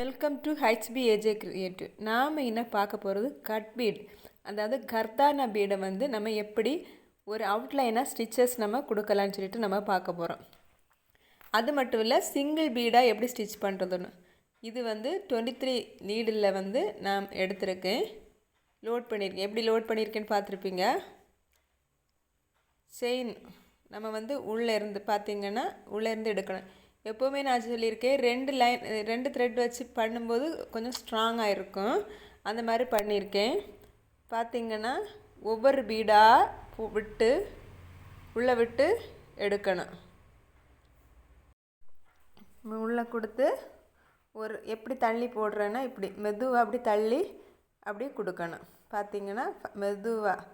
Welcome to ஹெச்பிஏஜே creative. நாம் என்ன பார்க்க போகிறது, கட் பீட், அதாவது கர்தானா பீடை வந்து நம்ம எப்படி ஒரு அவுட்லைனாக ஸ்டிச்சஸ் நம்ம கொடுக்கலான்னு சொல்லிட்டு நம்ம பார்க்க போகிறோம். அது மட்டும் இல்லை, சிங்கிள் பீடாக எப்படி ஸ்டிச் பண்ணுறதுன்னு. இது வந்து 23 நீடில் வந்து நான் எடுத்திருக்கேன், லோட் பண்ணியிருக்கேன். எப்படி லோட் பண்ணியிருக்கேன்னு பார்த்துருப்பீங்க. செயின் நம்ம வந்து உள்ளேருந்து பார்த்திங்கன்னா உள்ளேருந்து எடுக்கணும். எப்போவுமே நான் சொல்லியிருக்கேன், 2 த்ரெட் வச்சு பண்ணும்போது கொஞ்சம் ஸ்ட்ராங்காக இருக்கும். அந்த மாதிரி பண்ணியிருக்கேன். பார்த்திங்கன்னா ஒவ்வொரு பீடாக விட்டு உள்ளே விட்டு எடுக்கணும். உள்ளே கொடுத்து ஒரு எப்படி தள்ளி போடுறேன்னா இப்படி மெதுவாக அப்படி தள்ளி அப்படி கொடுக்கணும். பார்த்திங்கன்னா மெதுவாக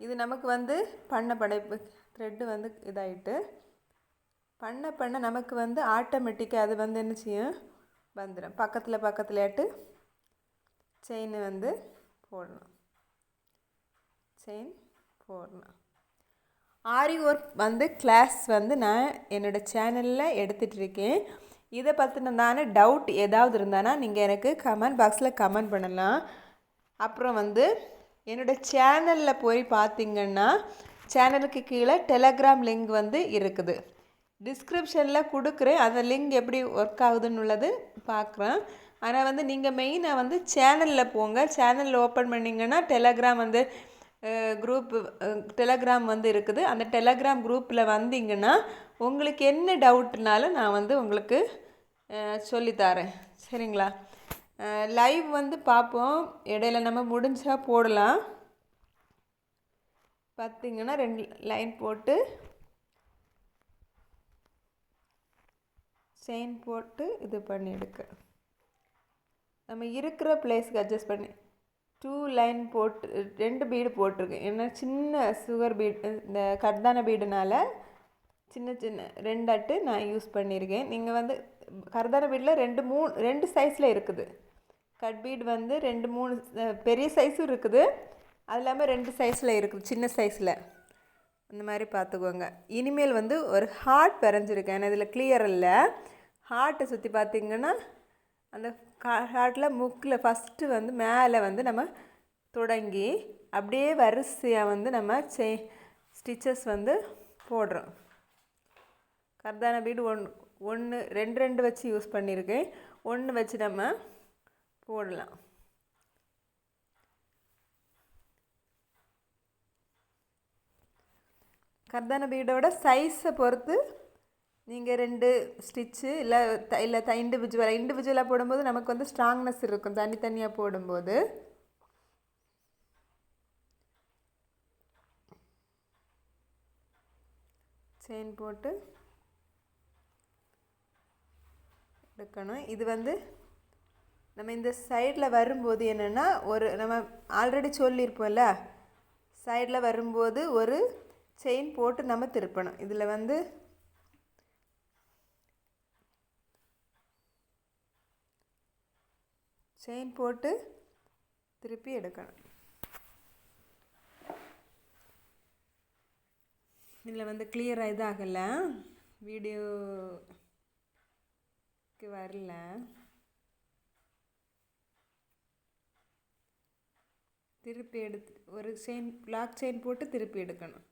இது நமக்கு வந்து படைப்பு த்ரெட்டு வந்து இதாகிட்டு பண்ண நமக்கு வந்து ஆட்டோமேட்டிக்காக அது வந்து என்ன செய்யும், வந்துடும். பக்கத்துலேயாட்டு செயின் வந்து போடணும். ஆரி ஒர்க் வந்து கிளாஸ் வந்து நான் என்னோடய சேனலில் எடுத்துகிட்ருக்கேன். இதை பற்றினதான டவுட் ஏதாவது இருந்தானா நீங்கள் எனக்கு கமெண்ட் பாக்ஸில் கமெண்ட் பண்ணலாம். அப்புறம் வந்து என்னோடய சேனலில் போய் பார்த்திங்கன்னா சேனலுக்கு கீழே டெலகிராம் லிங்க் வந்து இருக்குது, டிஸ்கிரிப்ஷனில் கொடுக்குறேன். அந்த லிங்க் எப்படி ஒர்க் ஆகுதுன்னு உள்ளது பார்க்குறேன். ஆனால் வந்து நீங்கள் மெயினாக வந்து சேனலில் போங்க. சேனலில் ஓப்பன் பண்ணிங்கன்னா டெலகிராம் வந்து டெலகிராம் வந்து இருக்குது. அந்த டெலகிராம் குரூப்பில் வந்தீங்கன்னா உங்களுக்கு என்ன டவுட்னாலும் நான் வந்து உங்களுக்கு சொல்லித்தரேன், சரிங்களா? லைவ் வந்து பார்ப்போம், இடையில நம்ம முடிஞ்சால் போடலாம். பார்த்திங்கன்னா 2 லைன் போட்டு செயின் போட்டு இது பண்ணி எடுக்க, நம்ம இருக்கிற பிளேஸ்க்கு அட்ஜஸ்ட் பண்ணி 2 லைன் போட்டு 2 பீடு போட்டிருக்கேன். ஏன்னா சின்ன சுகர் பீடு, இந்த கர்தான பீடுனால சின்ன 2 அட்டு நான் யூஸ் பண்ணியிருக்கேன். நீங்கள் வந்து கர்தான பீடில் 2 சைஸில் இருக்குது. கட் பீடு வந்து 2-3 பெரிய சைஸும் இருக்குது, அது இல்லாமல் 2 சைஸில் இருக்குது, சின்ன சைஸில். அந்த மாதிரி பார்த்துக்கோங்க. இனிமேல் வந்து ஒரு ஹார்ட் வரைஞ்சிருக்கேன். ஏன்னா இதில் கிளியர் இல்லை. ஹார்ட்டை சுற்றி பார்த்திங்கன்னா அந்த ஹார்ட்டில் முக்கில் ஃபஸ்ட்டு வந்து மேலே வந்து நம்ம தொடங்கி அப்படியே வரிசையாக வந்து நம்ம ஸ்டிச்சஸ் வந்து போடுறோம். கர்தான பீடு 2 வச்சு யூஸ் பண்ணியிருக்கேன். 1 வச்சு நம்ம போடலாம். கர்தான பீடோட சைஸை பொறுத்து நீங்கள் 2 ஸ்டிச்சு இல்லை இண்டிவிஜுவலாக போடும்போது நமக்கு வந்து ஸ்ட்ராங்னஸ் இருக்கும். தனித்தனியாக போடும்போது செயின் போட்டு எடுக்கணும். இது வந்து நம்ம இந்த சைடில் வரும்போது என்னென்னா, நம்ம ஆல்ரெடி சொல்லியிருப்போம்ல, சைடில் வரும்போது ஒரு செயின் போட்டு நம்ம திருப்பணும். இதில் வந்து செயின் போட்டு திருப்பி எடுக்கணும். இதில் வந்து கிளியராக இதாகலை, வீடியோக்கு வரல. திருப்பி எடுத்து ஒரு லாக் செயின் போட்டு திருப்பி எடுக்கணும்.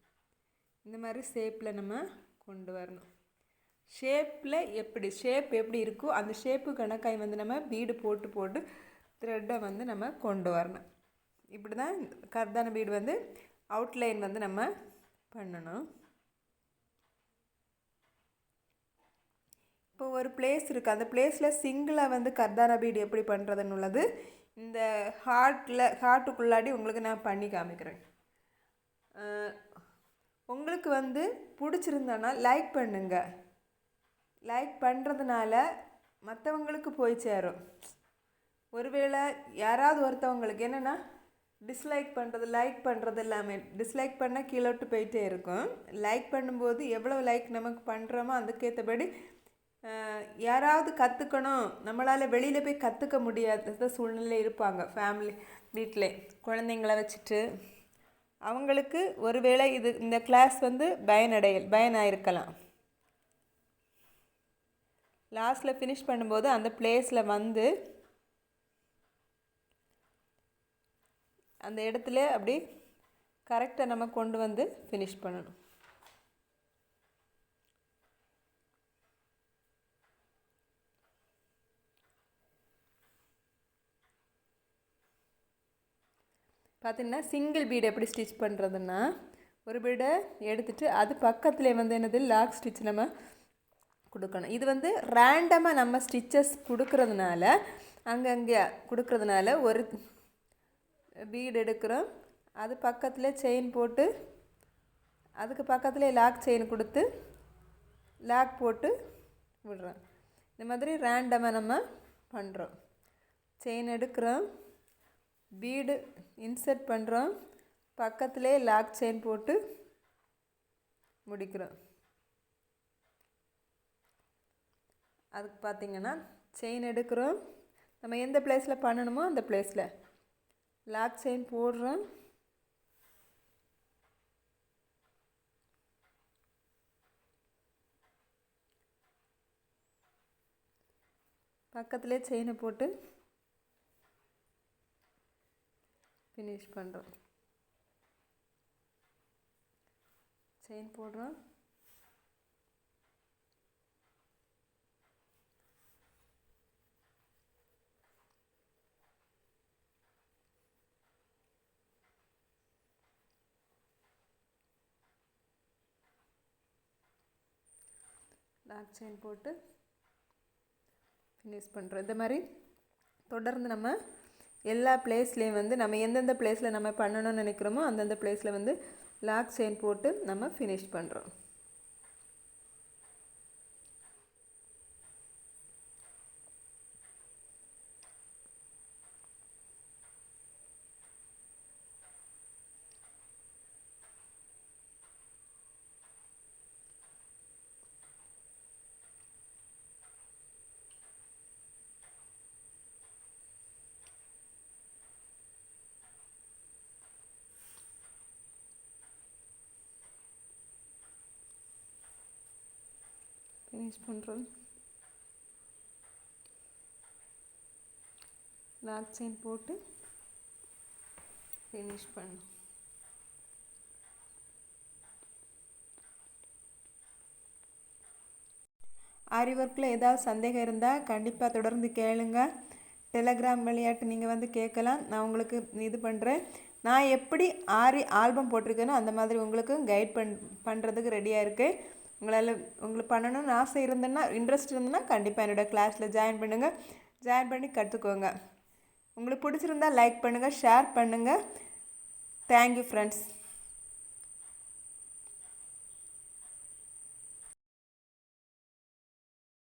இந்த மாதிரி ஷேப்பில் நம்ம கொண்டு வரணும். ஷேப் எப்படி இருக்கோ அந்த ஷேப்பு கணக்காய் வந்து நம்ம பீடு போட்டு த்ரெட்டை வந்து நம்ம கொண்டு வரணும். இப்படி தான் கர்தான பீடு வந்து அவுட்லைன் வந்து நம்ம பண்ணணும். இப்போ ஒரு பிளேஸ் இருக்குது, அந்த பிளேஸில் சிங்கிளாக வந்து கர்தான பீடு எப்படி பண்ணுறதுன்னு உள்ளது இந்த ஹார்ட்டுக்குள்ளாடி உங்களுக்கு நான் பண்ணி காமிக்கிறேன். உங்களுக்கு வந்து பிடிச்சிருந்தோன்னா லைக் பண்ணுங்கள். லைக் பண்ணுறதுனால மற்றவங்களுக்கு போய் சேரும். ஒருவேளை யாராவது ஒருத்தவங்களுக்கு என்னென்னா டிஸ்லைக் பண்ணுறது, லைக் பண்ணுறது எல்லாமே, டிஸ்லைக் பண்ணால் கீழோட்டு போயிட்டே இருக்கும். லைக் பண்ணும்போது எவ்வளோ லைக் நமக்கு பண்ணுறோமோ அதுக்கேற்றபடி யாராவது கற்றுக்கணும், நம்மளால் வெளியில் போய் கற்றுக்க முடியாத சூழ்நிலை இருப்பாங்க, ஃபேமிலி வீட்டில் குழந்தைங்கள வச்சுட்டு. அவங்களுக்கு ஒருவேளை இந்த கிளாஸ் வந்து பயனாயிருக்கலாம். லாஸ்ட்டில் ஃபினிஷ் பண்ணும்போது அந்த பிளேஸில் வந்து அந்த இடத்துல அப்படி கரெக்டாக நம்ம கொண்டு வந்து ஃபினிஷ் பண்ணணும். பார்த்திங்கன்னா சிங்கிள் பீடு எப்படி ஸ்டிச் பண்ணுறதுன்னா, ஒரு பீடை எடுத்துகிட்டு அது பக்கத்தில் வந்து என்னது லாக் ஸ்டிச் நம்ம கொடுக்கணும். இது வந்து ரேண்டமாக நம்ம ஸ்டிச்சஸ் கொடுக்கறதுனால அங்கங்கே கொடுக்கறதுனால ஒரு பீடு எடுக்கிறோம், அது பக்கத்தில் செயின் போட்டு அதுக்கு பக்கத்தில் லாக் செயின் கொடுத்து லாக் போட்டு விடுறோம். இந்த மாதிரி ரேண்டமாக நம்ம பண்ணுறோம். செயின் எடுக்கிறோம், பீடு இன்சர்ட் பண்ணுறோம், பக்கத்திலே லாக் செயின் போட்டு முடிக்கிறோம். அதுக்கு பார்த்திங்கன்னா செயின் எடுக்கிறோம், நம்ம எந்த பிளேஸில் பண்ணணுமோ அந்த பிளேஸில் லாக் செயின் போடுறோம், பக்கத்திலே செயினை போட்டு ஃபினிஷ் பண்ணுறோம். செயின் போடுறோம், லாக் செயின் போட்டு ஃபினிஷ் பண்ணுறோம். இந்த மாதிரி தொடர்ந்து நம்ம எல்லா பிளேஸ்லேயும் வந்து நம்ம எந்தெந்த பிளேஸில் நம்ம பண்ணணும்னு நினைக்கிறோமோ அந்தந்த பிளேஸில் வந்து லாக் செயின் போட்டு நம்ம ஃபினிஷ் பண்ணுறோம். ஃபினிஷ் பண்ணுறோம், லாக் செயின் போட்டு ஃபினிஷ் பண்ணணும். ஆரி ஒர்க்கில் ஏதாவது சந்தேகம் இருந்தால் கண்டிப்பாக தொடர்ந்து கேளுங்க. டெலகிராம் விளையாட்டு நீங்கள் வந்து கேட்கலாம், நான் உங்களுக்கு இது பண்ணுறேன். நான் எப்படி ஆரி ஆல்பம் போட்டிருக்கேனோ அந்த மாதிரி உங்களுக்கு கைட் பண்ணுறதுக்கு ரெடியாக இருக்குது. உங்களுக்கு பண்ணணும்னு ஆசை இருந்ததுன்னா இன்ட்ரெஸ்ட் இருந்ததுன்னா கண்டிப்பாக என்னோடய கிளாஸில் ஜாயின் பண்ணுங்கள். ஜாயின் பண்ணி கற்றுக்கோங்க. உங்களுக்கு பிடிச்சிருந்தால் லைக் பண்ணுங்கள், ஷேர் பண்ணுங்கள். Thank you friends.